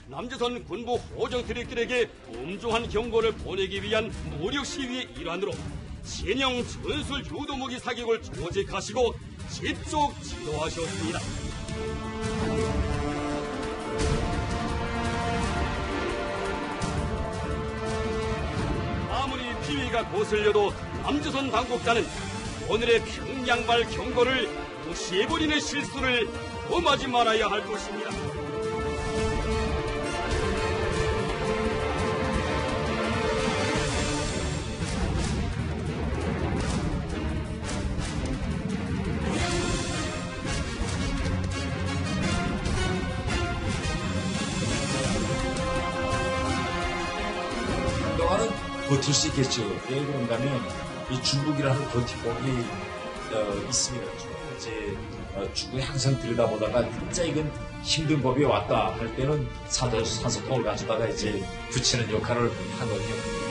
남조선 군부 호정 트릭들에게 엄중한 경고를 보내기 위한 무력 시위의 일환으로 신형 전술 유도무기 사격을 조직하시고 직접 지도하셨습니다. 아무리 비위가 거슬려도 남조선 당국자는 오늘의 평양발 경고를 무시해버리는 실수를 범하지 말아야 할 것입니다. 그동안은 버틸 수 있겠죠. 왜 그런가 하면 이 중국이라는 버팀목이 있습니다. 이제 중국이 항상 들여다보다가 진짜 이건 힘든 법이 왔다 할 때는 산소통을 가져다가 이제 붙이는 역할을 하거든요.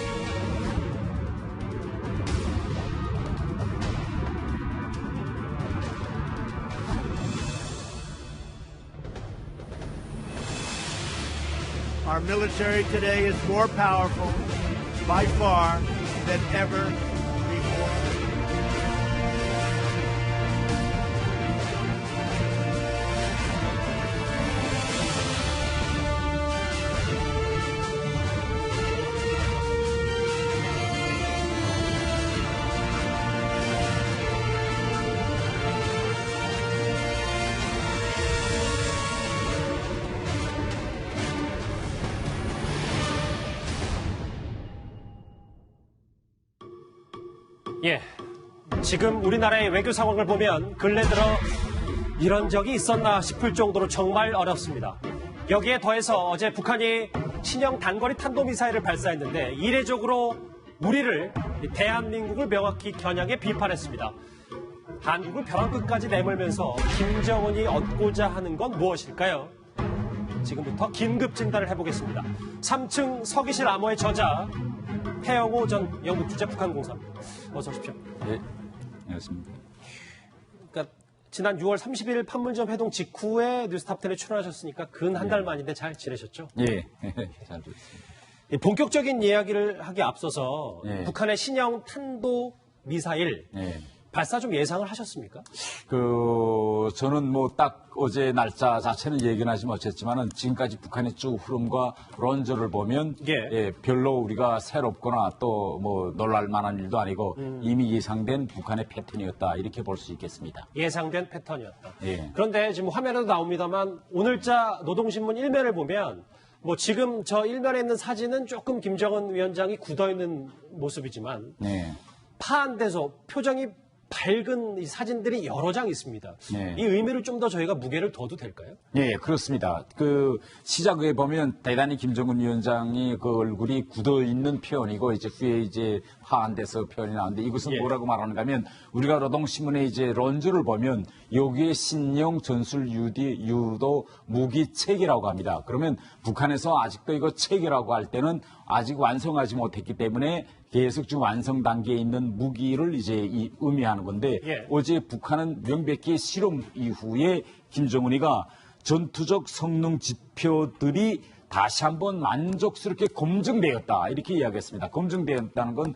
Our military today is more powerful by far than ever before. 예, 지금 우리나라의 외교 상황을 보면 근래 들어 이런 적이 있었나 싶을 정도로 정말 어렵습니다. 여기에 더해서 어제 북한이 신형 단거리 탄도미사일을 발사했는데 이례적으로 우리를, 대한민국을 명확히 겨냥해 비판했습니다. 한국을 벼랑 끝까지 내몰면서 김정은이 얻고자 하는 건 무엇일까요? 지금부터 긴급 진단을 해보겠습니다. 3층 서기실 암호의 저자 태영호 전 영국 주재 북한공사입니다. 어서 오십시오. 네, 안녕하십니까. 그러니까 지난 6월 30일 판문점 회동 직후에 뉴스탑10에 출연하셨으니까 근 한 달 만인데 잘 지내셨죠? 예, 잘 됐습니다. 본격적인 이야기를 하기 앞서서 예. 북한의 신형 탄도 미사일 예. 발사 좀 예상을 하셨습니까? 저는 뭐 딱 어제 날짜 자체는 얘기는 하지 못했지만은 지금까지 북한의 쭉 흐름과 런저를 보면 예. 별로 우리가 새롭거나 또 뭐 놀랄 만한 일도 아니고 이미 예상된 북한의 패턴이었다 이렇게 볼 수 있겠습니다. 예상된 패턴이었다. 예. 그런데 지금 화면에도 나옵니다만 오늘자 노동신문 1면을 보면 뭐 지금 저 1면에 있는 사진은 조금 김정은 위원장이 굳어있는 모습이지만 네. 파한돼서 표정이 밝은 이 사진들이 여러 장 있습니다. 네. 이 의미를 좀 더 저희가 무게를 둬도 될까요? 예, 그렇습니다. 시작에 보면 대단히 김정은 위원장이 그 얼굴이 굳어 있는 표현이고 이제 그게 이제 화한돼서 표현이 나오는데 이것은 예. 뭐라고 말하는가 하면 우리가 노동신문의 이제 런주를 보면 여기에 신형 전술 유도 무기 체계라고 합니다. 그러면 북한에서 아직도 이거 체계라고 할 때는 아직 완성하지 못했기 때문에 계속 지금 완성 단계에 있는 무기를 이제 의미하는 건데 예. 어제 북한은 명백히 실험 이후에 김정은이가 전투적 성능 지표들이 다시 한번 만족스럽게 검증되었다 이렇게 이야기했습니다. 검증되었다는 건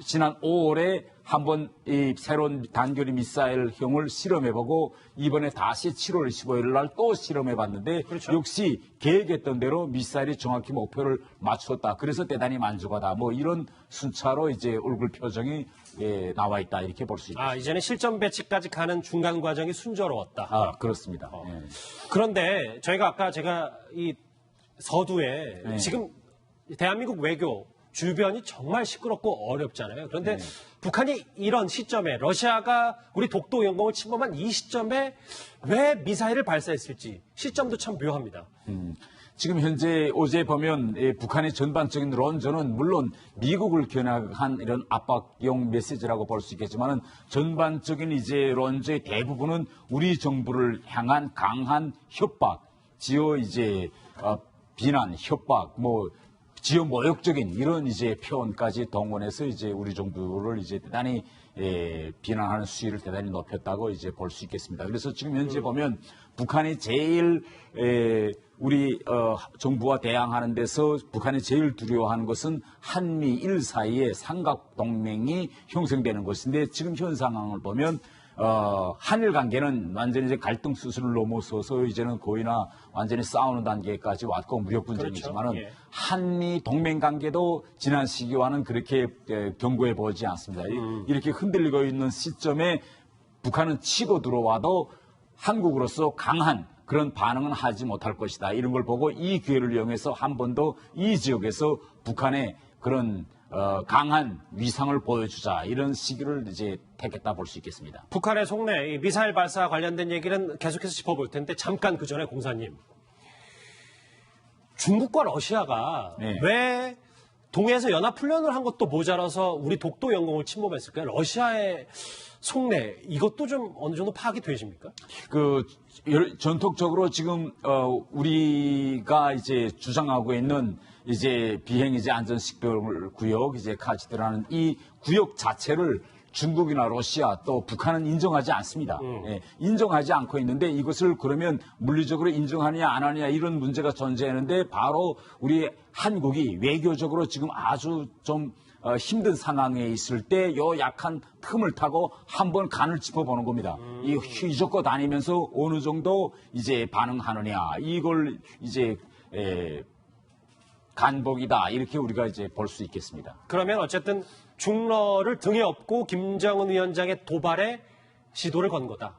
지난 5월에 한번 이 새로운 단거리 미사일형을 실험해보고 이번에 다시 7월 15일 날 또 실험해봤는데 그렇죠. 역시 계획했던 대로 미사일이 정확히 목표를 맞췄다. 그래서 대단히 만족하다. 뭐 이런 순차로 이제 얼굴 표정이 나와 있다 이렇게 볼 수 있습니다. 이제는 실전 배치까지 가는 중간 과정이 순조로웠다. 그렇습니다. 그런데 저희가 아까 제가 이 서두에 네. 지금 대한민국 외교 주변이 정말 시끄럽고 어렵잖아요. 그런데 네. 북한이 이런 시점에 러시아가 우리 독도 영공을 침범한 이 시점에 왜 미사일을 발사했을지 시점도 참 묘합니다. 지금 현재 어제 보면 북한의 전반적인 론저는 물론 미국을 겨냥한 이런 압박용 메시지라고 볼 수 있겠지만은 전반적인 이제 론저의 대부분은 우리 정부를 향한 강한 협박, 지어 이제 비난, 협박, 지어 모욕적인 이런 이제 표현까지 동원해서 이제 우리 정부를 이제 대단히 비난하는 수위를 대단히 높였다고 이제 볼 수 있겠습니다. 그래서 지금 현재 보면 북한이 제일 우리 정부와 대항하는 데서 북한이 제일 두려워하는 것은 한미일 사이의 삼각동맹이 형성되는 것인데 지금 현 상황을 보면 한일 관계는 완전히 이제 갈등 수순을 넘어서서 이제는 거의나 완전히 싸우는 단계까지 왔고 무력 분쟁이지만은 그렇죠. 예. 한미 동맹 관계도 지난 시기와는 그렇게 견고해 보이지 않습니다. 이렇게 흔들리고 있는 시점에 북한은 치고 들어와도 한국으로서 강한 그런 반응은 하지 못할 것이다. 이런 걸 보고 이 기회를 이용해서 한 번 더 이 지역에서 북한의 그런 강한 위상을 보여주자 이런 시기를 이제 택했다 볼 수 있겠습니다. 북한의 속내 이 미사일 발사 관련된 얘기는 계속해서 짚어볼 텐데 잠깐 그 전에 공사님. 중국과 러시아가 네. 왜 동해에서 연합훈련을 한 것도 모자라서 우리 독도 영공을 침범했을까요? 러시아의 속내 이것도 좀 어느 정도 파악이 되십니까? 전통적으로 지금 우리가 이제 주장하고 있는 이제 비행 이제 안전식별 구역 이제 카지드라는 이 구역 자체를 중국이나 러시아 또 북한은 인정하지 않습니다. 예, 인정하지 않고 있는데 이것을 그러면 물리적으로 인정하느냐 안 하느냐 이런 문제가 존재하는데 바로 우리 한국이 외교적으로 지금 아주 좀 힘든 상황에 있을 때 요 약한 틈을 타고 한번 간을 짚어보는 겁니다. 이 휘젓고 다니면서 어느 정도 이제 반응하느냐 이걸 이제 간복이다 이렇게 우리가 이제 볼 수 있겠습니다. 그러면 어쨌든 중러를 등에 업고 김정은 위원장의 도발에 시도를 건 거다.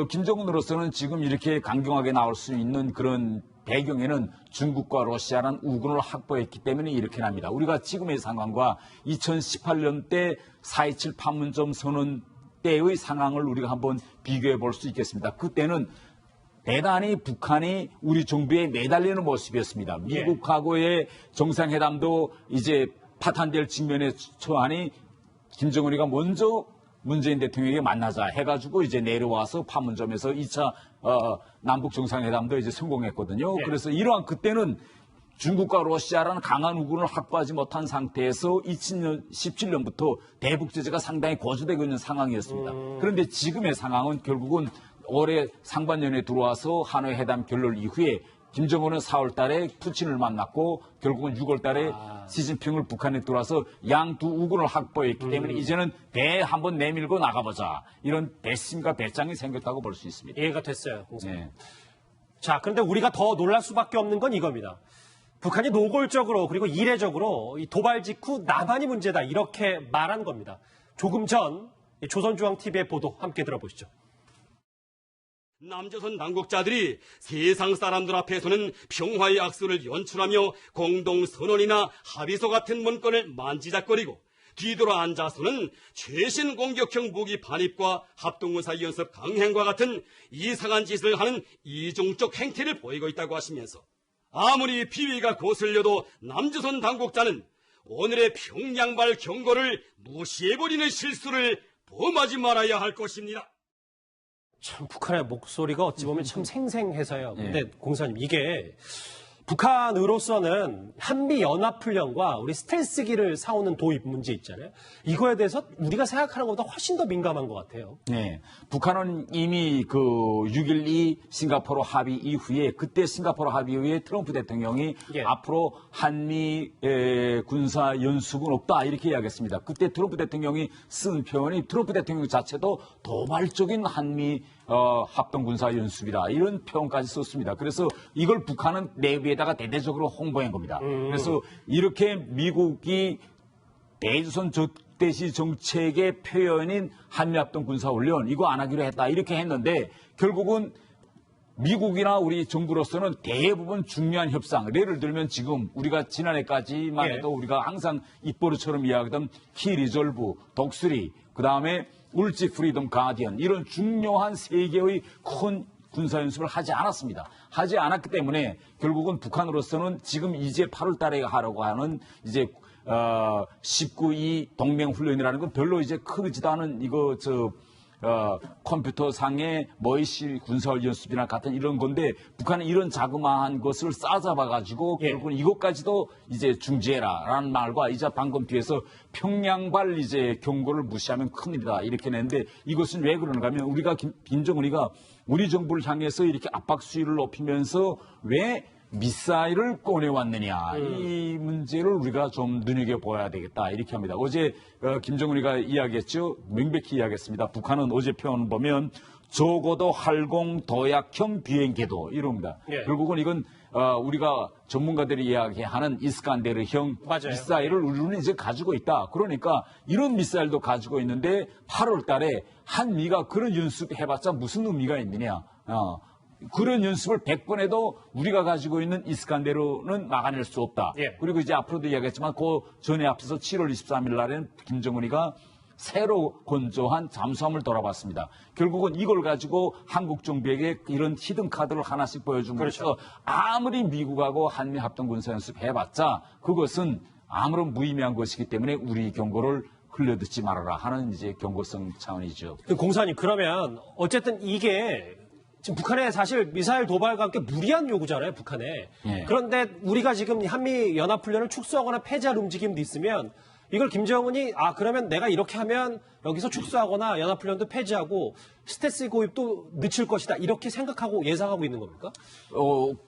김정은으로서는 지금 이렇게 강경하게 나올 수 있는 그런 배경에는 중국과 러시아라는 우군을 확보했기 때문에 이렇게 납니다. 우리가 지금의 상황과 2018년 때 4.27 판문점 선언 때의 상황을 우리가 한번 비교해 볼 수 있겠습니다. 그때는 대단히 북한이 우리 정부에 매달리는 모습이었습니다. 미국하고의 정상회담도 이제 파탄될 직면에 처하니 김정은이가 먼저 문재인 대통령에게 만나자 해가지고 이제 내려와서 판문점에서 2차 남북 정상회담도 이제 성공했거든요. 네. 그래서 이러한 그때는 중국과 러시아라는 강한 우군을 확보하지 못한 상태에서 2017년부터 대북 제재가 상당히 고조되고 있는 상황이었습니다. 그런데 지금의 상황은 결국은 올해 상반년에 들어와서 하노이 회담 결론 이후에 김정은은 4월 달에 푸틴을 만났고 결국은 6월 달에 시진핑을 북한에 들어와서 양두 우군을 확보했기 때문에 이제는 배 한번 내밀고 나가보자. 이런 배심과 배짱이 생겼다고 볼 수 있습니다. 이해가 됐어요. 공사님. 네. 자, 그런데 우리가 더 놀랄 수밖에 없는 건 이겁니다. 북한이 노골적으로 그리고 이례적으로 이 도발 직후 남한이 문제다 이렇게 말한 겁니다. 조금 전 조선중앙TV의 보도 함께 들어보시죠. 남조선 당국자들이 세상 사람들 앞에서는 평화의 악수를 연출하며 공동선언이나 합의서 같은 문건을 만지작거리고 뒤돌아 앉아서는 최신 공격형 무기 반입과 합동군사연습 강행과 같은 이상한 짓을 하는 이중적 행태를 보이고 있다고 하시면서 아무리 비위가 거슬려도 남조선 당국자는 오늘의 평양발 경고를 무시해버리는 실수를 범하지 말아야 할 것입니다. 참 북한의 목소리가 어찌 보면 참 생생해서요. 근데 공사님 이게 북한으로서는 한미 연합훈련과 우리 스텔스기를 사오는 도입 문제 있잖아요. 이거에 대해서 우리가 생각하는 것보다 훨씬 더 민감한 것 같아요. 네. 북한은 이미 그 6.12 싱가포르 합의 이후에 그때 싱가포르 합의 이후에 트럼프 대통령이 예. 앞으로 한미 군사 연습은 없다 이렇게 이야기했습니다. 그때 트럼프 대통령이 쓴 표현이 트럼프 대통령 자체도 도발적인 한미 합동군사 연습이다 이런 표현까지 썼습니다. 그래서 이걸 북한은 내부에다가 대대적으로 홍보한 겁니다. 그래서 이렇게 미국이 대조선 적대시 정책의 표현인 한미합동군사훈련 이거 안 하기로 했다 이렇게 했는데 결국은 미국이나 우리 정부로서는 대부분 중요한 협상 예를 들면 지금 우리가 지난해까지만 해도 우리가 항상 입버릇처럼 이야기하던 키 리졸브, 독수리 그다음에 울지 프리덤 가디언 이런 중요한 세 개의 큰 군사연습을 하지 않았습니다. 하지 않았기 때문에 결국은 북한으로서는 지금 이제 8월 달에 하려고 하는 이제 19.2 동맹훈련이라는 건 별로 이제 크지도 않은 이거 컴퓨터상의 뭐이시 군사훈련 연습이나 같은 이런 건데 북한은 이런 자그마한 것을 싸잡아가지고 예. 결국은 이것까지도 이제 중지해라라는 말과 이제 방금 뒤에서 평양발 이제 경고를 무시하면 큰일이다 이렇게 냈는데 이것은 왜 그러는가 하면 우리가 김정은이가 우리 정부를 향해서 이렇게 압박 수위를 높이면서 왜 미사일을 꺼내왔느냐 이 문제를 우리가 좀 눈여겨봐야 되겠다 이렇게 합니다. 어제 김정은이가 이야기했죠. 명백히 이야기했습니다. 북한은 어제 표현을 보면 적어도 활공 도약형 비행궤도 이럽니다. 예. 결국은 이건 우리가 전문가들이 이야기하는 이스칸데르형 맞아요. 미사일을 우리는 이제 가지고 있다. 그러니까 이런 미사일도 가지고 있는데 8월 달에 한미가 그런 연습해봤자 무슨 의미가 있느냐. 그런 연습을 100번 해도 우리가 가지고 있는 이스칸데르는 막아낼 수 없다. 예. 그리고 이제 앞으로도 이야기했지만 그 전에 앞서서 7월 23일 날에는 김정은이가 새로 건조한 잠수함을 돌아봤습니다. 결국은 이걸 가지고 한국 정부에게 이런 히든 카드를 하나씩 보여줌으로써 그렇죠. 아무리 미국하고 한미 합동 군사 연습 해봤자 그것은 아무런 무의미한 것이기 때문에 우리 경고를 흘려듣지 말아라 하는 이제 경고성 차원이죠. 공사님, 그러면 어쨌든 이게 지금 북한의 사실 미사일 도발과 함께 무리한 요구잖아요, 북한에. 예. 그런데 우리가 지금 한미 연합훈련을 축소하거나 폐지할 움직임도 있으면 이걸 김정은이 그러면 내가 이렇게 하면 여기서 축소하거나 연합훈련도 폐지하고 스텔스 고입도 늦출 것이다 이렇게 생각하고 예상하고 있는 겁니까?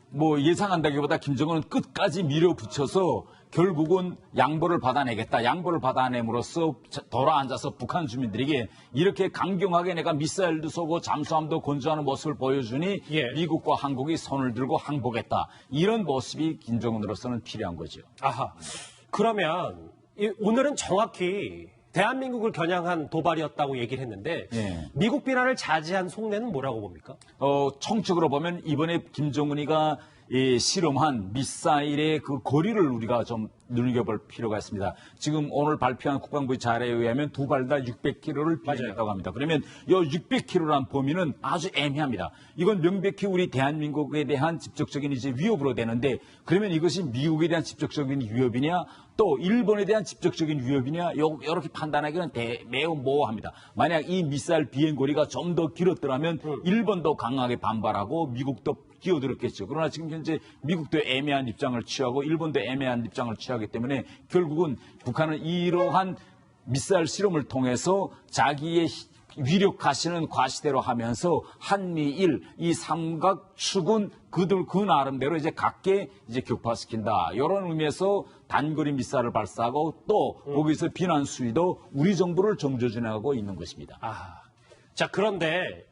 뭐 예상한다기보다 김정은은 끝까지 밀어붙여서 결국은 양보를 받아내겠다. 양보를 받아냄으로써 돌아앉아서 북한 주민들에게 이렇게 강경하게 내가 미사일도 쏘고 잠수함도 건조하는 모습을 보여주니 예. 미국과 한국이 손을 들고 항복했다. 이런 모습이 김정은으로서는 필요한 거죠. 아하. 그러면 오늘은 정확히 대한민국을 겨냥한 도발이었다고 얘기를 했는데 예. 미국 비난을 자제한 속내는 뭐라고 봅니까? 총적으로 보면 이번에 김정은이가 실험한 미사일의 그 거리를 우리가 좀 눈여겨볼 필요가 있습니다. 지금 오늘 발표한 국방부 자료에 의하면 두 발 다 600km를 비행했다고 합니다. 그러면 이 600km란 범위는 아주 애매합니다. 이건 명백히 우리 대한민국에 대한 직접적인 이제 위협으로 되는데 그러면 이것이 미국에 대한 직접적인 위협이냐 또 일본에 대한 직접적인 위협이냐 이렇게 판단하기는 매우 모호합니다. 만약 이 미사일 비행거리가 좀 더 길었더라면 일본도 강하게 반발하고 미국도 끼어들었겠죠. 그러나 지금 현재 미국도 애매한 입장을 취하고 일본도 애매한 입장을 취하기 때문에 결국은 북한은 이러한 미사일 실험을 통해서 자기의 위력 가시는 과시대로 하면서 한미일 이 삼각축은 그 나름대로 이제 각계 이제 격파시킨다. 이런 의미에서 단거리 미사일을 발사하고 또 거기서 비난 수위도 우리 정부를 정조준하고 있는 것입니다. 자, 그런데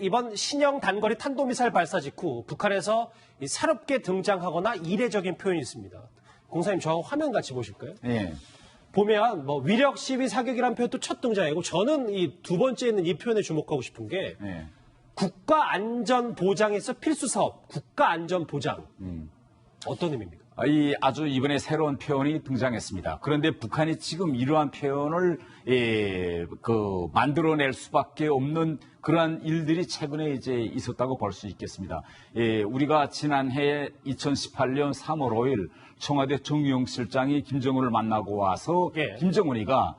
이번 신형 단거리 탄도미사일 발사 직후 북한에서 새롭게 등장하거나 이례적인 표현이 있습니다. 공사님 저하고 화면 같이 보실까요? 네. 보면 뭐 위력 시위 사격이라는 표현도 첫 등장이고 저는 이 두 번째 있는 이 표현에 주목하고 싶은 게 네. 국가 안전 보장에서 필수 사업, 국가 안전 보장. 어떤 의미입니까? 아주 이번에 새로운 표현이 등장했습니다. 그런데 북한이 지금 이러한 표현을 만들어낼 수밖에 없는 그러한 일들이 최근에 이제 있었다고 볼 수 있겠습니다. 우리가 지난해 2018년 3월 5일 청와대 정유영 실장이 김정은을 만나고 와서 예. 김정은이가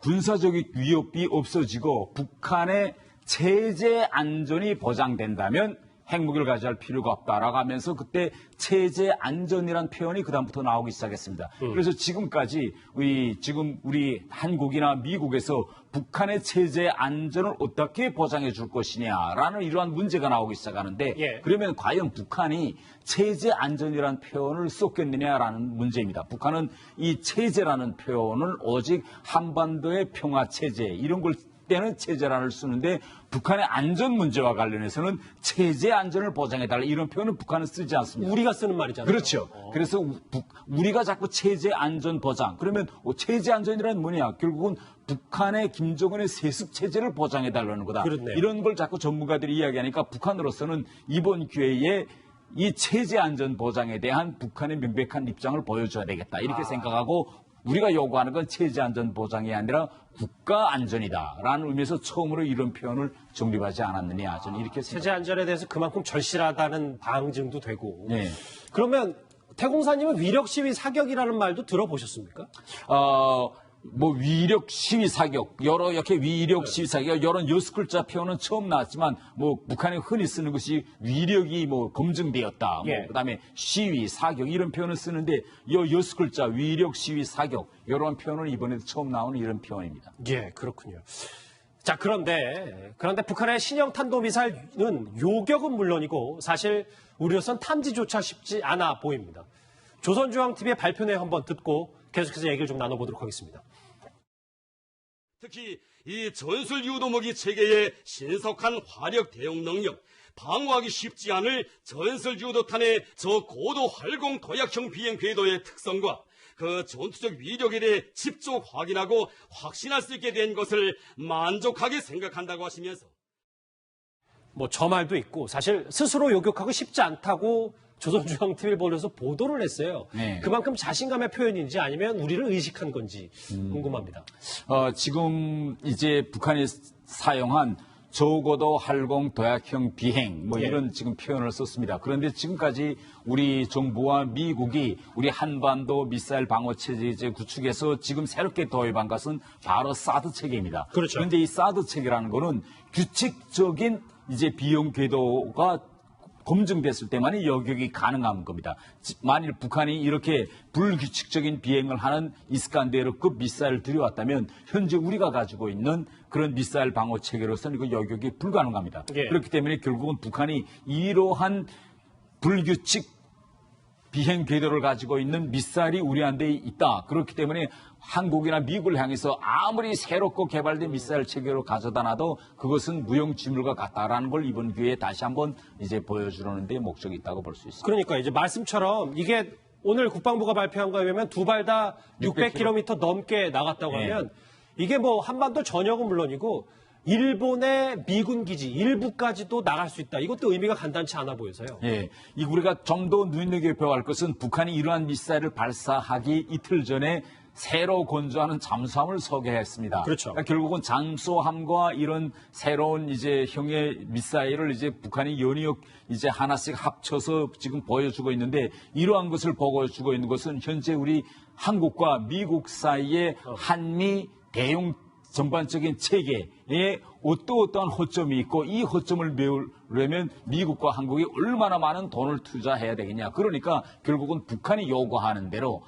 군사적인 위협이 없어지고 북한의 체제 안전이 보장된다면 핵무기를 가져갈 필요가 없다라고 하면서 그때 체제 안전이라는 표현이 그다음부터 나오기 시작했습니다. 그래서 지금까지 우리 한국이나 미국에서 북한의 체제 안전을 어떻게 보장해 줄 것이냐라는 이러한 문제가 나오기 시작하는데 예. 그러면 과연 북한이 체제 안전이라는 표현을 썼겠느냐라는 문제입니다. 북한은 이 체제라는 표현을 오직 한반도의 평화 체제 이런 걸 때는 체제란을 쓰는데 북한의 안전 문제와 관련해서는 체제 안전을 보장해달라 이런 표현은 북한은 쓰지 않습니다. 우리가 쓰는 말이잖아요. 그렇죠. 그래서 우리가 자꾸 체제 안전 보장 그러면 체제 안전이란 뭐냐 결국은 북한의 김정은의 세습 체제를 보장해달라는 거다. 그렇네요. 이런 걸 자꾸 전문가들이 이야기하니까 북한으로서는 이번 기회에 이 체제 안전 보장에 대한 북한의 명백한 입장을 보여줘야 되겠다 이렇게 생각하고 우리가 요구하는 건 체제 안전 보장이 아니라 국가 안전이다라는 의미에서 처음으로 이런 표현을 정립하지 않았느냐 저는 이렇게 생각합니다. 체제 안전에 대해서 그만큼 절실하다는 방증도 되고. 네. 그러면 태공사님은 위력 시위 사격이라는 말도 들어보셨습니까? 뭐 위력 시위 사격, 여러 이렇게 위력 시위 사격, 여러 6글자 표현은 처음 나왔지만 뭐 북한이 흔히 쓰는 것이 위력이 뭐 검증되었다. 예. 뭐 그다음에 시위, 사격 이런 표현을 쓰는데 이 6글자 위력 시위 사격 이런 표현은 이번에 처음 나오는 이런 표현입니다. 예, 그렇군요. 자, 그런데 북한의 신형 탄도미사일은 요격은 물론이고 사실 우리로선 탐지조차 쉽지 않아 보입니다. 조선중앙TV의 발표 내용 한번 듣고 계속해서 얘기를 좀 나눠보도록 하겠습니다. 특히 이 전술 유도무기 체계의 신속한 화력 대응 능력, 방어하기 쉽지 않을 전술 유도탄의 저 고도 활공 도약형 비행 궤도의 특성과 그 전투적 위력에 대해 직접 확인하고 확신할 수 있게 된 것을 만족하게 생각한다고 하시면서 뭐 저 말도 있고 사실 스스로 요격하고 쉽지 않다고 조선중앙TV를 보면서 보도를 했어요. 네. 그만큼 자신감의 표현인지 아니면 우리를 의식한 건지 궁금합니다. 지금 이제 북한이 사용한 저고도 활공 도약형 비행 뭐 예. 이런 지금 표현을 썼습니다. 그런데 지금까지 우리 정부와 미국이 우리 한반도 미사일 방어 체제 이제 구축해서 지금 새롭게 도입한 것은 바로 사드 체계입니다. 그렇죠. 그런데 이 사드 체계라는 거는 규칙적인 이제 비용 궤도가 검증됐을 때만이 여격이 가능한 겁니다. 만일 북한이 이렇게 불규칙적인 비행을 하는 이스칸데르급 미사일을 들여왔다면 현재 우리가 가지고 있는 그런 미사일 방어 체계로서는 이거 여격이 불가능합니다. 예. 그렇기 때문에 결국은 북한이 이러한 불규칙 비행 궤도를 가지고 있는 미사일이 우리한테 있다. 그렇기 때문에 한국이나 미국을 향해서 아무리 새롭고 개발된 미사일 체계로 가져다 놔도 그것은 무용지물과 같다라는 걸 이번 기회에 다시 한번 이제 보여주려는 데 목적이 있다고 볼 수 있습니다. 그러니까 이제 말씀처럼 이게 오늘 국방부가 발표한 거에 의하면 두 발 다 600km 넘게 나갔다고 네. 하면 이게 뭐 한반도 전역은 물론이고 일본의 미군 기지 일부까지도 나갈 수 있다. 이것도 의미가 간단치 않아 보여서요. 예, 이 우리가 좀 더 눈여겨봐야 할 것은 북한이 이러한 미사일을 발사하기 이틀 전에 새로 건조하는 잠수함을 소개했습니다. 그렇죠. 그러니까 결국은 잠수함과 이런 새로운 이제 형의 미사일을 이제 북한이 연이어 이제 하나씩 합쳐서 지금 보여주고 있는데 이러한 것을 보여주고 있는 것은 현재 우리 한국과 미국 사이의 한미 대용 전반적인 체계에 어떠한 허점이 있고 이 허점을 메우려면 미국과 한국이 얼마나 많은 돈을 투자해야 되겠냐. 그러니까 결국은 북한이 요구하는 대로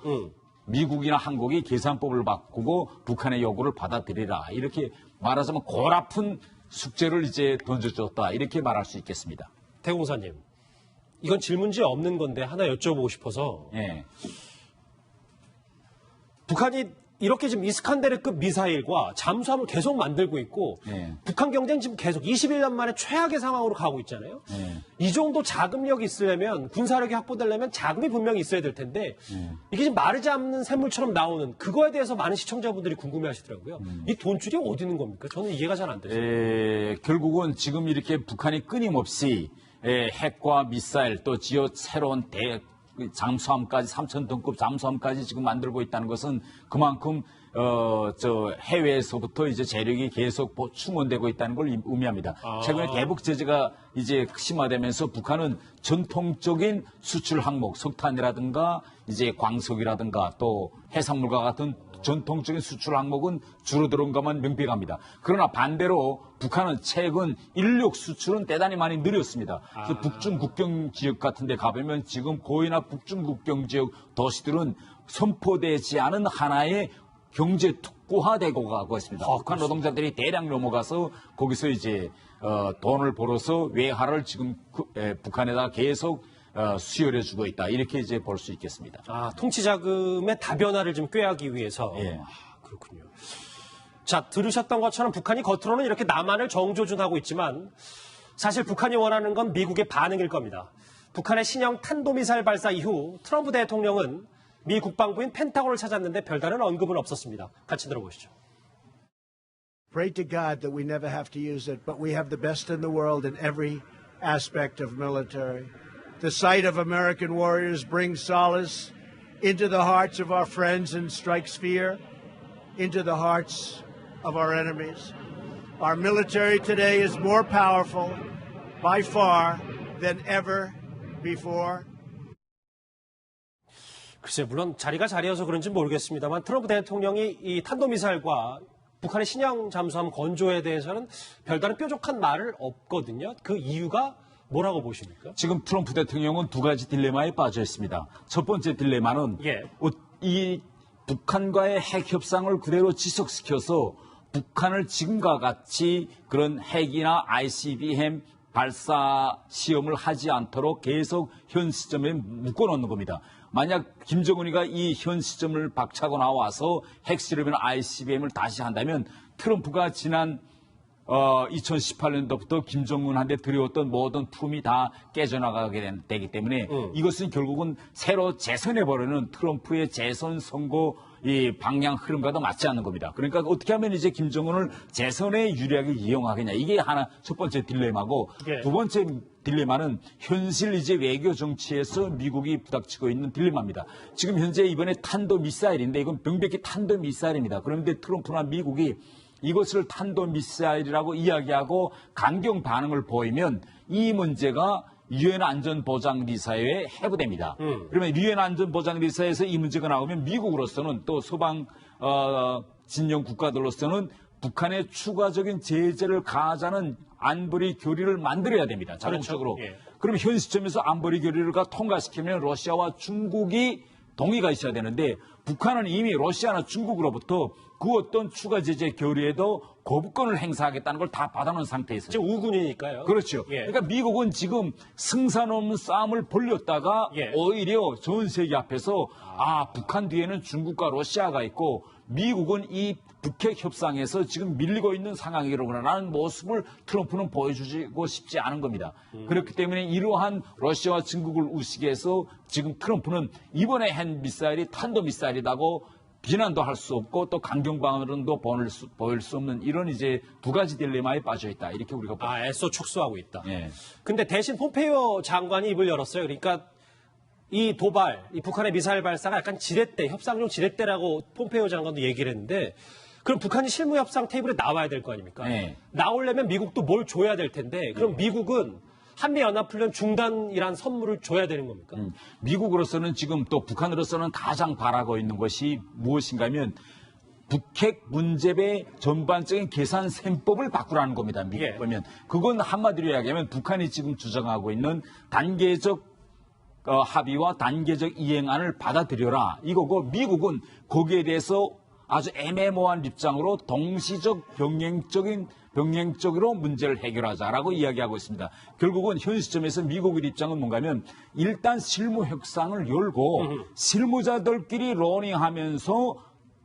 미국이나 한국이 계산법을 바꾸고 북한의 요구를 받아들이라. 이렇게 말하자면 골아픈 숙제를 이제 던져줬다. 이렇게 말할 수 있겠습니다. 대공사님, 이건 질문지 없는 건데 하나 여쭤보고 싶어서 예. 북한이 이렇게 지금 이스칸데르급 미사일과 잠수함을 계속 만들고 있고 네. 북한 경제는 지금 계속 21년 만에 최악의 상황으로 가고 있잖아요. 네. 이 정도 자금력이 있으려면 군사력이 확보되려면 자금이 분명히 있어야 될 텐데 이게 지금 마르지 않는 샘물처럼 나오는 그거에 대해서 많은 시청자분들이 궁금해하시더라고요. 이 돈줄이 어디 있는 겁니까? 저는 이해가 잘 안 돼요. 결국은 지금 이렇게 북한이 끊임없이 핵과 미사일 또 지어 새로운 잠수함까지 3,000톤급 잠수함까지 지금 만들고 있다는 것은 그만큼 해외에서부터 이제 재력이 계속 충원되고 있다는 걸 의미합니다. 최근에 대북 제재가 이제 심화되면서 북한은 전통적인 수출 항목, 석탄이라든가 이제 광석이라든가 또 해산물과 같은 전통적인 수출 항목은 줄어드는 것만 명백합니다. 그러나 반대로 북한은 최근 인력 수출은 대단히 많이 늘었습니다. 그래서 북중 국경 지역 같은 데 가보면 지금 고이나 북중 국경 지역 도시들은 선포되지 않은 하나의 경제 특구화되고 가고 있습니다. 북한 노동자들이 대량 넘어가서 거기서 이제 돈을 벌어서 외화를 지금 북한에다 계속 수혈해주고 있다. 이렇게 이제 볼 수 있겠습니다. 통치 자금의 다변화를 좀 꾀하기 위해서. 예. 그렇군요. 자, 들으셨던 것처럼 북한이 겉으로는 이렇게 남한을 정조준하고 있지만 사실 북한이 원하는 건 미국의 반응일 겁니다. 북한의 신형 탄도미사일 발사 이후 트럼프 대통령은 미 국방부인 펜타곤을 찾았는데 별다른 언급은 없었습니다. 같이 들어보시죠. Pray to God that we never have to use it, but we have the best in the world in every aspect of military. The sight of American warriors brings solace into the hearts of our friends and strikes fear into the hearts of our enemies. Our military today is more powerful by far than ever before. 글쎄요, 물론 자리가 자리여서 그런지 모르겠습니다만 트럼프 대통령이 이 탄도미사일과 북한의 신형 잠수함 건조에 대해서는 별다른 뾰족한 말을 없거든요. 그 이유가 뭐라고 보십니까? 지금 트럼프 대통령은 두 가지 딜레마에 빠져 있습니다. 첫 번째 딜레마는 예. 이 북한과의 핵 협상을 그대로 지속시켜서 북한을 지금과 같이 그런 핵이나 ICBM 발사 시험을 하지 않도록 계속 현 시점에 묶어놓는 겁니다. 만약 김정은이가 이 현 시점을 박차고 나와서 핵실험이나 ICBM을 다시 한다면 트럼프가 지난 2018년도부터 김정은한테 들여왔던 모든 품이 다 깨져나가게 되기 때문에 이것은 결국은 새로 재선해버리는 트럼프의 재선 선거 이 방향 흐름과도 맞지 않는 겁니다. 그러니까 어떻게 하면 이제 김정은을 재선에 유리하게 이용하겠냐. 이게 하나 첫 번째 딜레마고 예. 두 번째 딜레마는 현실 이제 외교 정치에서 미국이 부닥치고 있는 딜레마입니다. 지금 현재 이번에 탄도미사일인데 이건 명백히 탄도미사일입니다. 그런데 트럼프나 미국이 이것을 탄도미사일이라고 이야기하고 강경 반응을 보이면 이 문제가 유엔 안전보장리사회에 해부됩니다. 그러면 유엔 안전보장리사에서 이 문제가 나오면 미국으로서는 또 서방 진영 국가들로서는 북한에 추가적인 제재를 가하자는 안보리 교리를 만들어야 됩니다. 자동적으로. 그렇죠. 예. 그러면 현 시점에서 안보리 교리를 통과시키면 러시아와 중국이 동의가 있어야 되는데 북한은 이미 러시아나 중국으로부터 그 어떤 추가 제재 교리에도 거부권을 행사하겠다는 걸 다 받아놓은 상태에서 지금 우군이니까요. 그렇죠. 예. 그러니까 미국은 지금 승산 없는 싸움을 벌였다가 예. 오히려 전 세계 앞에서 북한 뒤에는 중국과 러시아가 있고 미국은 이 북핵 협상에서 지금 밀리고 있는 상황이라는 모습을 트럼프는 보여주고 싶지 않은 겁니다. 그렇기 때문에 이러한 러시아와 중국을 우시기해서 지금 트럼프는 이번에 핵 미사일이 탄도미사일이라고 비난도 할 수 없고 또 강경 방언도 보일 수 없는 이런 이제 두 가지 딜레마에 빠져 있다. 이렇게 우리가 봅니다. 애써 축소하고 있다. 예. 근데 대신 폼페이오 장관이 입을 열었어요. 그러니까 이 도발, 이 북한의 미사일 발사가 약간 지렛대, 협상용 지렛대라고 폼페이오 장관도 얘기를 했는데 그럼 북한이 실무 협상 테이블에 나와야 될 거 아닙니까? 네. 나오려면 미국도 뭘 줘야 될 텐데 그럼 미국은 한미연합훈련 중단이란 선물을 줘야 되는 겁니까? 미국으로서는 지금 또 북한으로서는 가장 바라고 있는 것이 무엇인가 하면 북핵 문제의 전반적인 계산 셈법을 바꾸라는 겁니다. 미국 예. 보면. 그건 한마디로 이야기하면 북한이 지금 주장하고 있는 단계적 합의와 단계적 이행안을 받아들여라. 이거고 미국은 거기에 대해서 아주 애매모호한 입장으로 동시적 병행적으로 문제를 해결하자라고 이야기하고 있습니다. 결국은 현 시점에서 미국의 입장은 뭔가 하면 일단 실무 협상을 열고 실무자들끼리 로닝하면서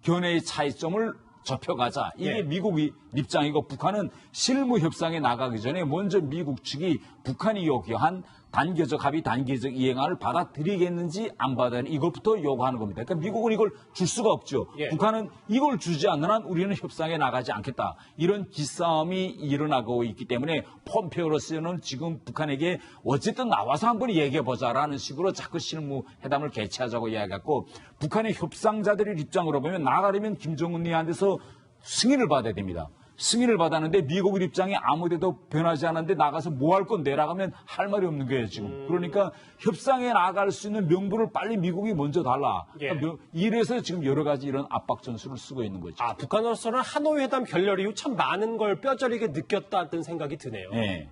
견해의 차이점을 좁혀가자. 이게 예. 미국의 입장이고 북한은 실무 협상에 나가기 전에 먼저 미국 측이 북한이 요구한 단계적 합의, 단계적 이행안을 받아들이겠는지 안 받아들이는 이것부터 요구하는 겁니다. 그러니까 미국은 이걸 줄 수가 없죠. 예. 북한은 이걸 주지 않는 한 우리는 협상에 나가지 않겠다. 이런 기싸움이 일어나고 있기 때문에 폼페오로서는 지금 북한에게 어쨌든 나와서 한번 얘기해보자라는 식으로 자꾸 실무회담을 개최하자고 이야기했고 북한의 협상자들의 입장으로 보면 나가려면 김정은이한테서 승인을 받아야 됩니다. 승인을 받았는데 미국의 입장이 아무데도 변하지 않았는데 나가서 뭐 할 건데 라가면 할 말이 없는 거예요 지금. 그러니까 협상에 나갈 수 있는 명분을 빨리 미국이 먼저 달라. 예. 그러니까 이래서 지금 여러 가지 이런 압박 전술을 쓰고 있는 거죠. 북한으로서는 하노이 회담 결렬 이후 참 많은 걸 뼈저리게 느꼈다는 생각이 드네요. 네.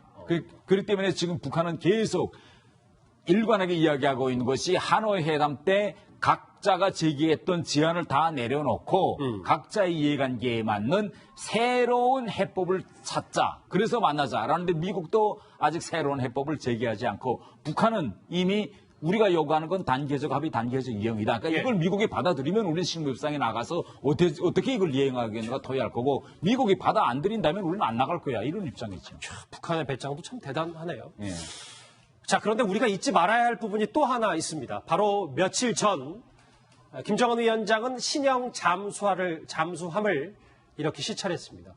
그렇기 때문에 지금 북한은 계속 일관하게 이야기하고 있는 것이 하노이 회담 때 각자가 제기했던 제안을 다 내려놓고 각자의 이해관계에 맞는 새로운 해법을 찾자. 그래서 만나자라는데 미국도 아직 새로운 해법을 제기하지 않고 북한은 이미 우리가 요구하는 건 단계적 합의, 단계적 이행이다. 그러니까 예. 이걸 미국이 받아들이면 우리는 실무협상에 나가서 어떻게 이걸 이행하겠는가 토의할 거고 미국이 받아 안 들인다면 우리는 안 나갈 거야. 이런 입장이죠. 북한의 배짱도 참 대단하네요. 예. 자, 그런데 우리가 잊지 말아야 할 부분이 또 하나 있습니다. 바로 며칠 전 김정은 위원장은 신형 잠수함을 이렇게 시찰했습니다.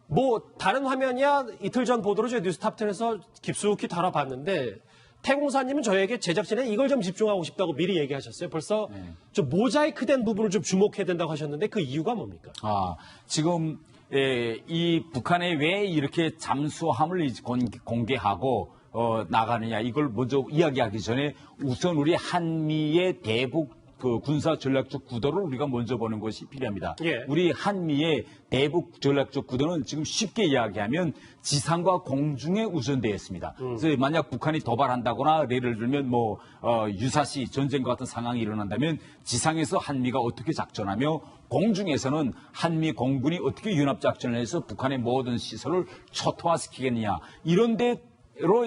뭐 다른 화면이야 이틀 전 보도로 저희 뉴스탑10에서 깊숙이 다뤄봤는데 태공사님은 저에게 제작진에 이걸 좀 집중하고 싶다고 미리 얘기하셨어요. 벌써 좀 모자이크된 부분을 좀 주목해야 된다고 하셨는데 그 이유가 뭡니까? 지금 이 북한에 왜 이렇게 잠수함을 공개하고 나가느냐 이걸 먼저 이야기하기 전에 우선 우리 한미의 대북 그 군사 전략적 구도를 우리가 먼저 보는 것이 필요합니다. 예. 우리 한미의 대북 전략적 구도는 지금 쉽게 이야기하면 지상과 공중에 우선되어 있습니다. 그래서 만약 북한이 도발한다거나 예를 들면 유사시 전쟁과 같은 상황이 일어난다면 지상에서 한미가 어떻게 작전하며 공중에서는 한미 공군이 어떻게 연합작전을 해서 북한의 모든 시설을 초토화시키겠느냐 이런 데로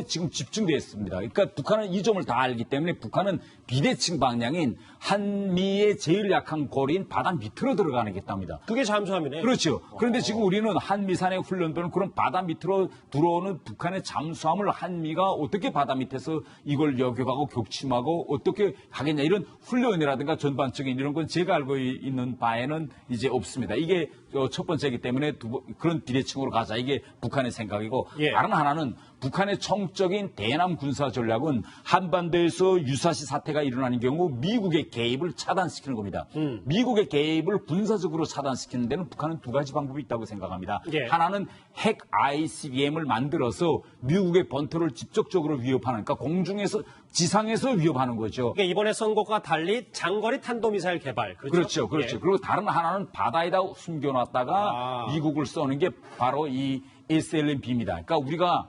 지금 집중되어 있습니다. 그러니까 북한은 이 점을 다 알기 때문에 북한은 비대칭 방향인 한미의 제일 약한 고리인 바다 밑으로 들어가겠답니다. 그게 잠수함이네. 그렇죠. 그런데 지금 우리는 한미산에 훈련되는 그런 바다 밑으로 들어오는 북한의 잠수함을 한미가 어떻게 바다 밑에서 이걸 여격하고 격침하고 어떻게 하겠냐 이런 훈련이라든가 전반적인 이런 건 제가 알고 있는 바에는 이제 없습니다. 이게 첫 번째이기 때문에 그런 비대칭으로 가자. 이게 북한의 생각이고 예. 다른 하나는 북한의 총적인 대남 군사 전략은 한반도에서 유사시 사태가 일어나는 경우 미국의 개입을 차단시키는 겁니다. 미국의 개입을 군사적으로 차단시키는 데는 북한은 두 가지 방법이 있다고 생각합니다. 예. 하나는 핵 ICBM을 만들어서 미국의 본토를 직접적으로 위협하는, 그러니까 공중에서 지상에서 위협하는 거죠. 그러니까 이번에 선거와 달리 장거리 탄도미사일 개발. 그렇죠. 예. 그리고 다른 하나는 바다에다 숨겨놨다가 미국을 쏘는 게 바로 이 SLB입니다. 그러니까 우리가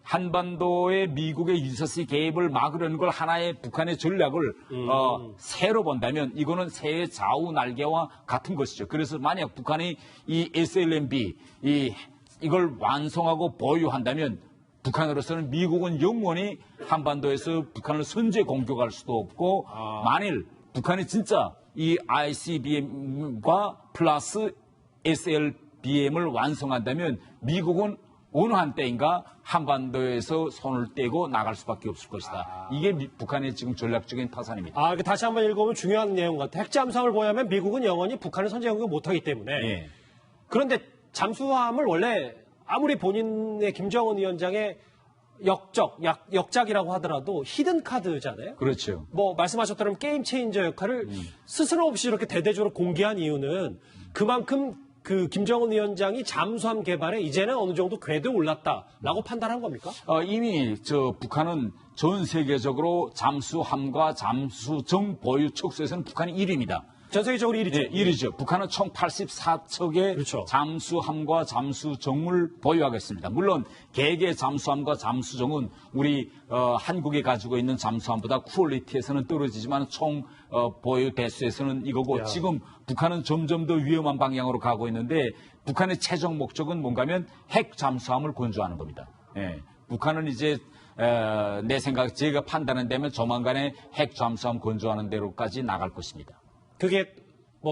한반도의 미국의 유사시 개입을 막으려는 걸 하나의 북한의 전략을 새로 본다면 이거는 새의 좌우 날개와 같은 것이죠. 그래서 만약 북한이 이 SLB 이걸 완성하고 보유한다면 북한으로서는 미국은 영원히 한반도에서 북한을 선제 공격할 수도 없고 만일 북한이 진짜 이 ICBM과 플러스 SLBM을 완성한다면 미국은 어느 한때인가 한반도에서 손을 떼고 나갈 수밖에 없을 것이다. 이게 북한의 지금 전략적인 타산입니다. 다시 한번 읽어보면 중요한 내용 같아. 핵잠수함을 보유하면 미국은 영원히 북한을 선제 공격 못하기 때문에. 예. 그런데 잠수함을 원래 아무리 본인의 김정은 위원장의 역작이라고 하더라도 히든 카드잖아요. 그렇죠. 말씀하셨던 게임 체인저 역할을 스스럼 없이 이렇게 대대적으로 공개한 이유는 그만큼 그 김정은 위원장이 잠수함 개발에 이제는 어느 정도 궤도에 올랐다라고 판단한 겁니까? 이미 북한은 전 세계적으로 잠수함과 잠수정 보유 척수에서는 북한이 1위입니다. 전 세계적으로 1위죠. 네, 1위죠. 북한은 총 84척의 그렇죠. 잠수함과 잠수정을 보유하고 있습니다. 물론 개개 잠수함과 잠수정은 우리 한국이 가지고 있는 잠수함보다 퀄리티에서는 떨어지지만 총 보유 대수에서는 이거고 지금 북한은 점점 더 위험한 방향으로 가고 있는데 북한의 최종 목적은 뭔가면 핵 잠수함을 건조하는 겁니다. 예. 북한은 이제 내 생각 제가 판단한다면 조만간에 핵 잠수함 건조하는 데로까지 나갈 것입니다. 그게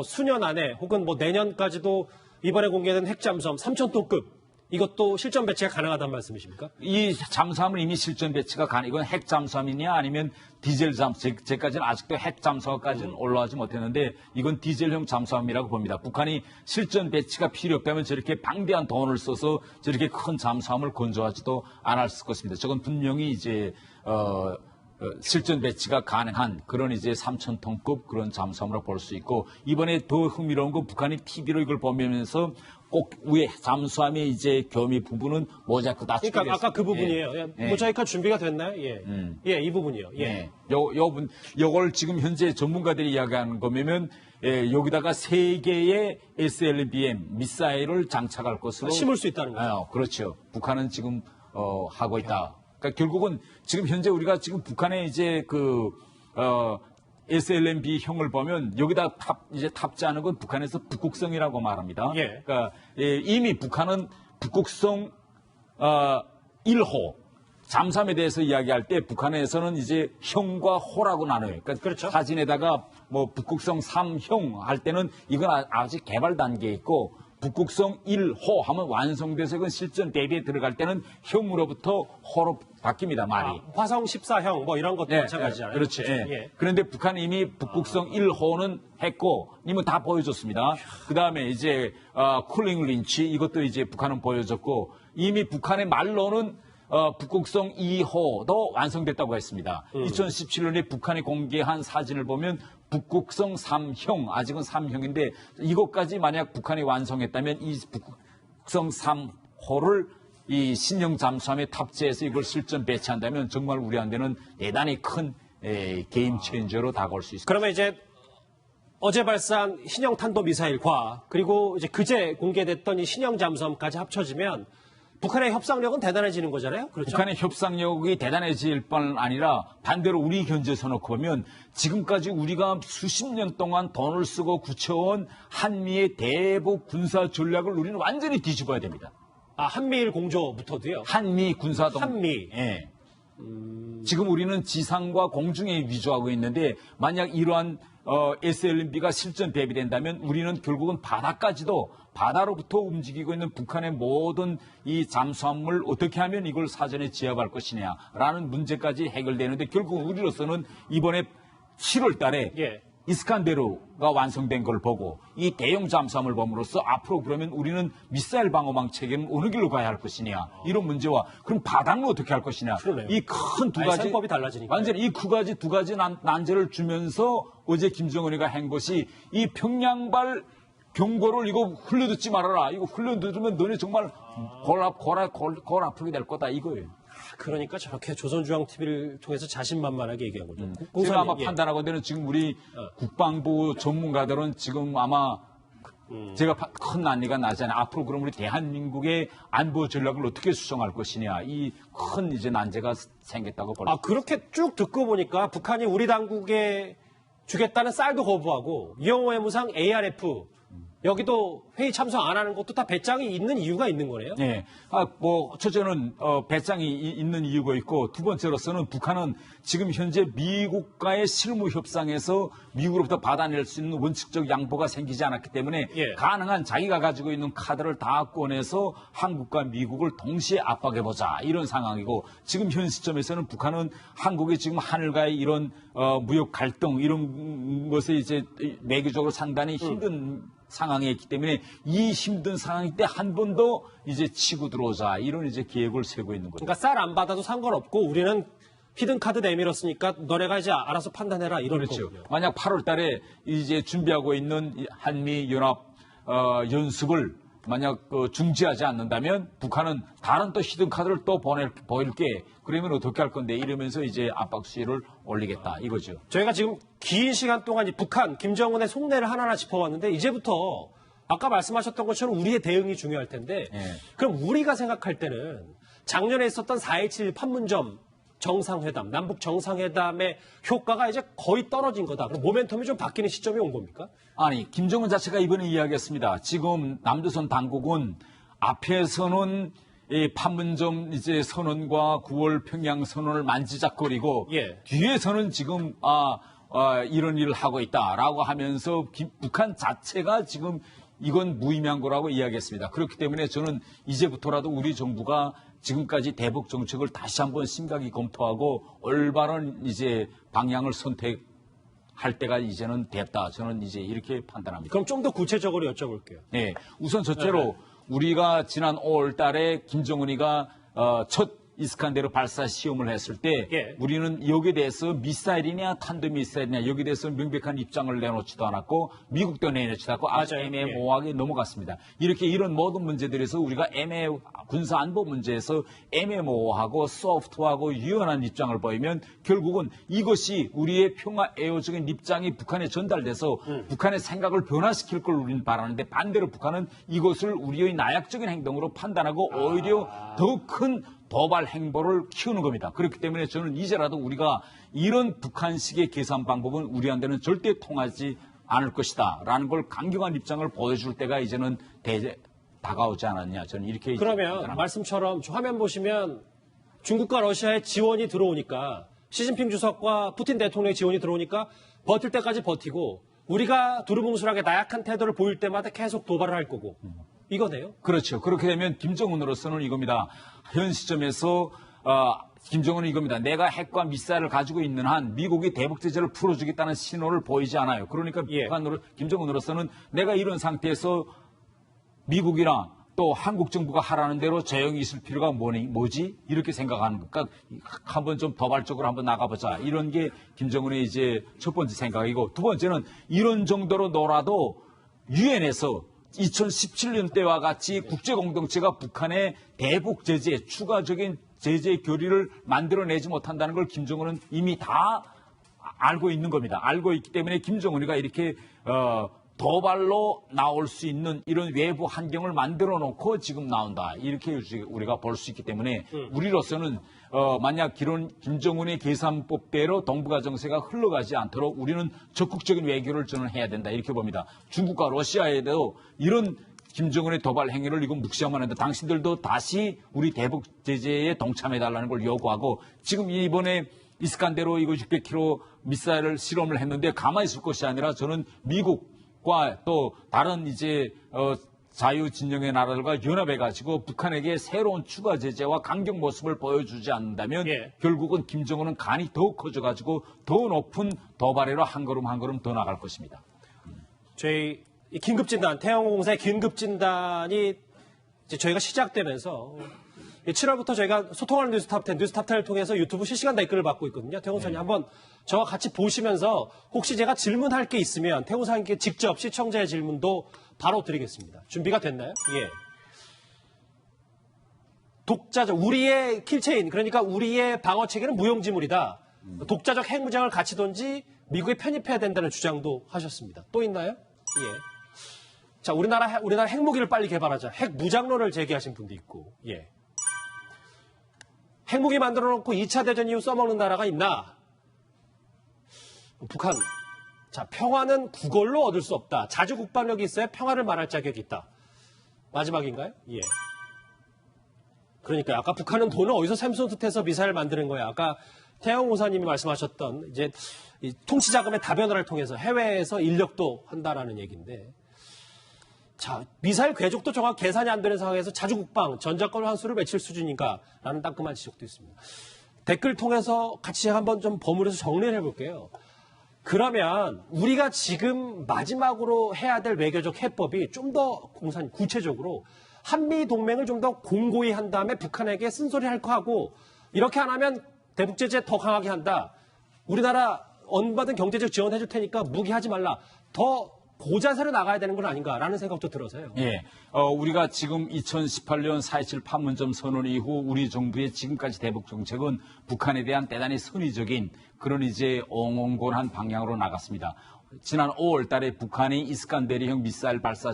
수년 안에 혹은 내년까지도 이번에 공개된 핵잠수함 3,000톤급 이것도 실전 배치가 가능하다는 말씀이십니까? 이 잠수함은 이미 실전 배치가 이건 핵 잠수함이냐 아니면 디젤 잠수함, 제까지는 아직도 핵 잠수함까지는 올라가지 못했는데 이건 디젤형 잠수함이라고 봅니다. 북한이 실전 배치가 필요 없다면 저렇게 방대한 돈을 써서 저렇게 큰 잠수함을 건조하지도 않았을 것입니다. 저건 분명히 이제 실전 배치가 가능한 그런 이제 3,000톤급 그런 잠수함으로 볼 수 있고 이번에 더 흥미로운 건 북한이 TV로 이걸 보면서 꼭 위에 잠수함의 이제 겸이 부분은 모자이크 다 그러니까 아까 그 부분이에요. 예. 모자이크가 준비가 됐나요? 예. 이 부분이요. 예. 예. 요걸 지금 현재 전문가들이 이야기하는 거면 여기다가 3개의 SLBM 미사일을 장착할 것으로 심을 수 있다는 거죠. 그렇죠. 북한은 지금 하고 있다. 그러니까 결국은 지금 현재 우리가 지금 북한의 이제 SLB형을 보면 여기다 탑재하는 건 북한에서 북극성이라고 말합니다. 예. 그러니까 이미 북한은 북극성 1호 잠수함에 대해서 이야기할 때 북한에서는 이제 형과 호라고 나눠요. 그러니까 그렇죠. 사진에다가 북극성 3형 할 때는 이건 아직 개발 단계에 있고 북극성 1호 하면 완성돼서 이건 실전 대비에 들어갈 때는 형으로부터 호로 바뀝니다, 말이. 화성 14형 이런 것도 마찬가지잖아요. 그렇죠. 예. 그런데 북한은 이미 북극성 1호는 했고, 이미 다 보여줬습니다. 그 다음에 이제, 쿨링 린치 이것도 이제 북한은 보여줬고, 이미 북한의 말로는 북극성 2호도 완성됐다고 했습니다. 2017년에 북한이 공개한 사진을 보면 북극성 3형, 아직은 3형인데 이것까지 만약 북한이 완성했다면 이 북극성 3호를 이 신형 잠수함에 탑재해서 이걸 실전 배치한다면 정말 우리한테는 대단히 큰 게임 체인저로 다가올 수 있습니다. 그러면 이제 어제 발사한 신형 탄도미사일과 그리고 이제 그제 공개됐던 이 신형 잠수함까지 합쳐지면 북한의 협상력은 대단해지는 거잖아요. 그렇죠? 북한의 협상력이 대단해질 뿐 아니라 반대로 우리 견제에서 놓고 보면 지금까지 우리가 수십 년 동안 돈을 쓰고 굳혀온 한미의 대북 군사 전략을 우리는 완전히 뒤집어야 됩니다. 아, 한미일 공조부터도요? 한미 군사동. 한미. 예. 지금 우리는 지상과 공중에 위주하고 있는데 만약 이러한 SLB가 실전 배비된다면 우리는 결국은 바다까지도 바다로부터 움직이고 있는 북한의 모든 이 잠수함을 어떻게 하면 이걸 사전에 제압할 것이냐라는 문제까지 해결되는데 결국 우리로서는 이번에 7월 달에 예. 이스칸데르가 완성된 걸 보고 이 대형 잠수함을 봄으로써 앞으로 그러면 우리는 미사일 방어망 체계는 어느 길로 가야 할 것이냐 이런 문제와 그럼 바닥은 어떻게 할 것이냐 그러네요. 이 큰 두 가지 생법이 달라지니까 완전히 이 두 가지 난제를 주면서 어제 김정은이가 한 것이 이 평양발 경고를 이거 흘려듣지 말아라. 이거 흘려듣으면 너네 정말 골 아프게 될 거다 이거예요. 그러니까 저렇게 조선중앙TV를 통해서 자신만만하게 얘기한 거죠. 제가 아마 예. 판단하거든요. 지금 우리 국방부 전문가들은 지금 아마 제가 큰 난리가 나잖아요. 앞으로 그럼 우리 대한민국의 안보 전략을 어떻게 수정할 것이냐. 이 큰 이제 난제가 생겼다고 볼 수 있습니다. 그렇게 쭉 듣고 보니까 북한이 우리 당국에 주겠다는 쌀도 거부하고 이영호 외무상 ARF 여기도 회의 참석 안 하는 것도 다 배짱이 있는 이유가 있는 거네요. 예. 첫째는, 배짱이 있는 이유가 있고, 두 번째로서는 북한은 지금 현재 미국과의 실무 협상에서 미국으로부터 받아낼 수 있는 원칙적 양보가 생기지 않았기 때문에 예. 가능한 자기가 가지고 있는 카드를 다 꺼내서 한국과 미국을 동시에 압박해보자. 이런 상황이고, 지금 현 시점에서는 북한은 한국이 지금 하늘과의 이런, 무역 갈등, 이런 것에 이제 매개적으로 상당히 힘든 상황에 있기 때문에 이 힘든 상황일 때 한 번 더 이제 치고 들어오자 이런 이제 계획을 세우고 있는 거죠. 그러니까 쌀 안 받아도 상관없고 우리는 히든 카드 내밀었으니까 너네가 이제 알아서 판단해라 이런 그렇죠. 거군요. 만약 8월 달에 이제 준비하고 있는 이 한미 연합 연습을 만약 중지하지 않는다면 북한은 다른 또 히든 카드를 또 보일게 그러면 어떻게 할 건데 이러면서 이제 압박 수위를 올리겠다 이거죠. 저희가 지금 긴 시간 동안 이 북한 김정은의 속내를 하나하나 짚어왔는데 이제부터 아까 말씀하셨던 것처럼 우리의 대응이 중요할 텐데 예. 그럼 우리가 생각할 때는 작년에 있었던 4.27 판문점 정상회담, 남북 정상회담의 효과가 이제 거의 떨어진 거다. 그럼 모멘텀이 좀 바뀌는 시점이 온 겁니까? 아니, 김정은 자체가 이번에 이야기했습니다. 지금 남조선 당국은 앞에서는 이 판문점 이제 선언과 9월 평양 선언을 만지작거리고 예. 뒤에서는 지금 이런 일을 하고 있다라고 하면서 북한 자체가 지금 이건 무의미한 거라고 이야기했습니다. 그렇기 때문에 저는 이제부터라도 우리 정부가 지금까지 대북 정책을 다시 한번 심각히 검토하고 올바른 이제 방향을 선택할 때가 이제는 됐다. 저는 이제 이렇게 판단합니다. 그럼 좀 더 구체적으로 여쭤볼게요. 네, 우선 첫째로 우리가 지난 5월 달에 김정은이가 첫 이스칸데르 발사 시험을 했을 때 예. 우리는 여기에 대해서 미사일이냐 탄도미사일이냐 여기에 대해서 명백한 입장을 내놓지도 않았고 미국도 내놓지도 않고 아주 맞아요. 애매모호하게 넘어갔습니다. 이런 모든 문제들에서 우리가 군사 안보 문제에서 애매모호하고 소프트하고 유연한 입장을 보이면 결국은 이것이 우리의 평화 애호적인 입장이 북한에 전달돼서 북한의 생각을 변화시킬 걸 우리는 바라는데 반대로 북한은 이것을 우리의 나약적인 행동으로 판단하고 오히려 더 큰 도발 행보를 키우는 겁니다. 그렇기 때문에 저는 이제라도 우리가 이런 북한식의 계산 방법은 우리한테는 절대 통하지 않을 것이다. 라는 걸 강경한 입장을 보여줄 때가 이제는 다가오지 않았냐. 저는 이렇게. 그러면 말씀처럼 화면 보시면 중국과 러시아의 지원이 들어오니까 시진핑 주석과 푸틴 대통령의 지원이 들어오니까 버틸 때까지 버티고 우리가 두루뭉술하게 나약한 태도를 보일 때마다 계속 도발을 할 거고. 이거네요. 그렇죠. 그렇게 되면 김정은으로서는 이겁니다. 현 시점에서 김정은은 이겁니다. 내가 핵과 미사일을 가지고 있는 한 미국이 대북 제재를 풀어주겠다는 신호를 보이지 않아요. 그러니까 예. 김정은으로서는 내가 이런 상태에서 미국이나 또 한국 정부가 하라는 대로 조용히 있을 필요가 뭐지? 이렇게 생각하는 것. 그러니까 한번 좀 도발적으로 한번 나가보자. 이런 게 김정은의 이제 첫 번째 생각이고 두 번째는 이런 정도로 놀아도 유엔에서 2017년 때와 같이 국제공동체가 북한의 대북 제재, 추가적인 제재 교리를 만들어내지 못한다는 걸 김정은은 이미 다 알고 있는 겁니다. 알고 있기 때문에 김정은이가 이렇게 도발로 나올 수 있는 이런 외부 환경을 만들어 놓고 지금 나온다. 이렇게 우리가 볼 수 있기 때문에 우리로서는 만약 김정은의 계산법대로 동북아 정세가 흘러가지 않도록 우리는 적극적인 외교를 저는 해야 된다. 이렇게 봅니다. 중국과 러시아에도 이런 김정은의 도발 행위를 이건 묵시하면 안 된다. 당신들도 다시 우리 대북 제재에 동참해달라는 걸 요구하고 지금 이번에 이스칸데로 이거 600km 미사일을 실험을 했는데 가만히 있을 것이 아니라 저는 미국과 또 다른 이제 자유 진영의 나라들과 연합해가지고 북한에게 새로운 추가 제재와 강경 모습을 보여주지 않는다면 결국은 김정은은 간이 더욱 커져가지고 더 높은 도발에로 한 걸음 한 걸음 더 나갈 것입니다. 저희 긴급진단, 태영공사의 긴급진단이 이제 저희가 시작되면서 7월부터 저희가 소통하는 뉴스탑10, 뉴스탑10을 통해서 유튜브 실시간 댓글을 받고 있거든요. 태용사님 한번 저와 같이 보시면서 혹시 제가 질문할 게 있으면 태용사님께 직접 시청자의 질문도 바로 드리겠습니다. 준비가 됐나요? 예. 독자적, 우리의 킬체인, 그러니까 우리의 방어체계는 무용지물이다. 독자적 핵무장을 갖추든지 미국에 편입해야 된다는 주장도 하셨습니다. 또 있나요? 예. 자, 우리나라 핵무기를 빨리 개발하자. 핵무장론을 제기하신 분도 있고, 예. 핵무기 만들어 놓고 2차 대전 이후 써먹는 나라가 있나? 북한. 자, 평화는 그걸로 얻을 수 없다. 자주 국방력이 있어야 평화를 말할 자격이 있다. 마지막인가요? 예. 그러니까 아까 북한은 돈을 어디서 샘솟듯해서 미사일을 만드는 거야. 아까 태영 오사님이 말씀하셨던 이제 이 통치자금의 다변화를 통해서 해외에서 인력도 한다라는 얘기인데, 자, 미사일 궤적도 정확히 계산이 안 되는 상황에서 자주국방, 전자권 환수를 외칠 수준인가라는 따끔한 지적도 있습니다. 댓글 통해서 같이 한번 좀 버무려서 정리를 해볼게요. 그러면 우리가 지금 마지막으로 해야 될 외교적 해법이 좀 더 구체적으로 한미 동맹을 좀 더 공고히 한 다음에 북한에게 쓴소리 할 거 하고, 이렇게 안 하면 대북 제재 더 강하게 한다. 우리나라 언받은 경제적 지원 해줄 테니까 무기하지 말라. 더 고자세로 나가야 되는 건 아닌가라는 생각도 들어서요. 예, 우리가 지금 2018년 4.27 판문점 선언 이후 우리 정부의 지금까지 대북 정책은 북한에 대한 대단히 선의적인 그런 이제 옹옹곤한 방향으로 나갔습니다. 지난 5월 달에 북한이 이스칸데르형 미사일 발사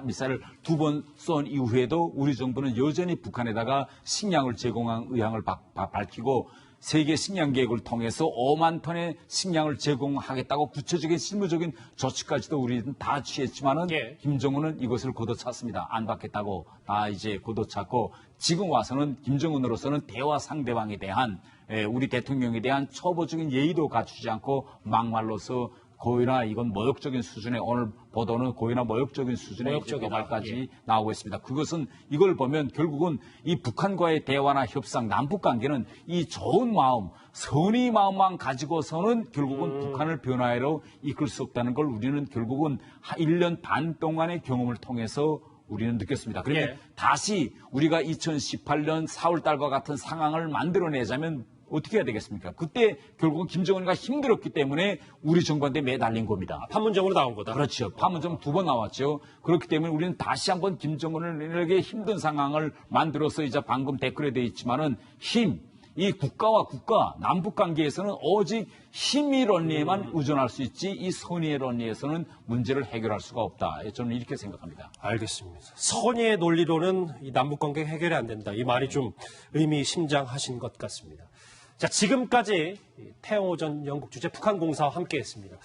미사일을 2번 쏜 이후에도 우리 정부는 여전히 북한에다가 식량을 제공한 의향을 밝히고 세계 식량 계획을 통해서 5만 톤의 식량을 제공하겠다고 구체적인 실무적인 조치까지도 우리는 다 취했지만은 김정은은 이것을 걷어찼습니다. 안 받겠다고 다 이제 걷어찼고 지금 와서는 김정은으로서는 대화 상대방에 대한 우리 대통령에 대한 초보적인 예의도 갖추지 않고 막말로서 고의나 이건 모욕적인 수준의 오늘 보도는 고의나 모욕적인 수준의 도발까지 나오고 있습니다. 그것은 이걸 보면 결국은 이 북한과의 대화나 협상, 남북 관계는 이 좋은 마음, 선의 마음만 가지고서는 결국은 북한을 변화로 이끌 수 없다는 걸 우리는 결국은 1년 반 동안의 경험을 통해서 우리는 느꼈습니다. 그런데 다시 우리가 2018년 4월 달과 같은 상황을 만들어내자면 어떻게 해야 되겠습니까? 그때 결국은 김정은이가 힘들었기 때문에 우리 정부한테 매달린 겁니다. 판문점으로 나온 거다. 그렇죠. 판문점 2번 나왔죠. 그렇기 때문에 우리는 다시 한번 김정은에게 힘든 상황을 만들어서 이제 방금 댓글에 되어 있지만은 이 국가와 국가, 남북 관계에서는 오직 힘의 논리에만 의존할 수 있지 이 선의의 논리에서는 문제를 해결할 수가 없다. 저는 이렇게 생각합니다. 알겠습니다. 선의의 논리로는 이 남북 관계 해결이 안 된다. 이 말이 좀 의미심장하신 것 같습니다. 자, 지금까지 태영호 전 영국 주재 북한 공사와 함께했습니다.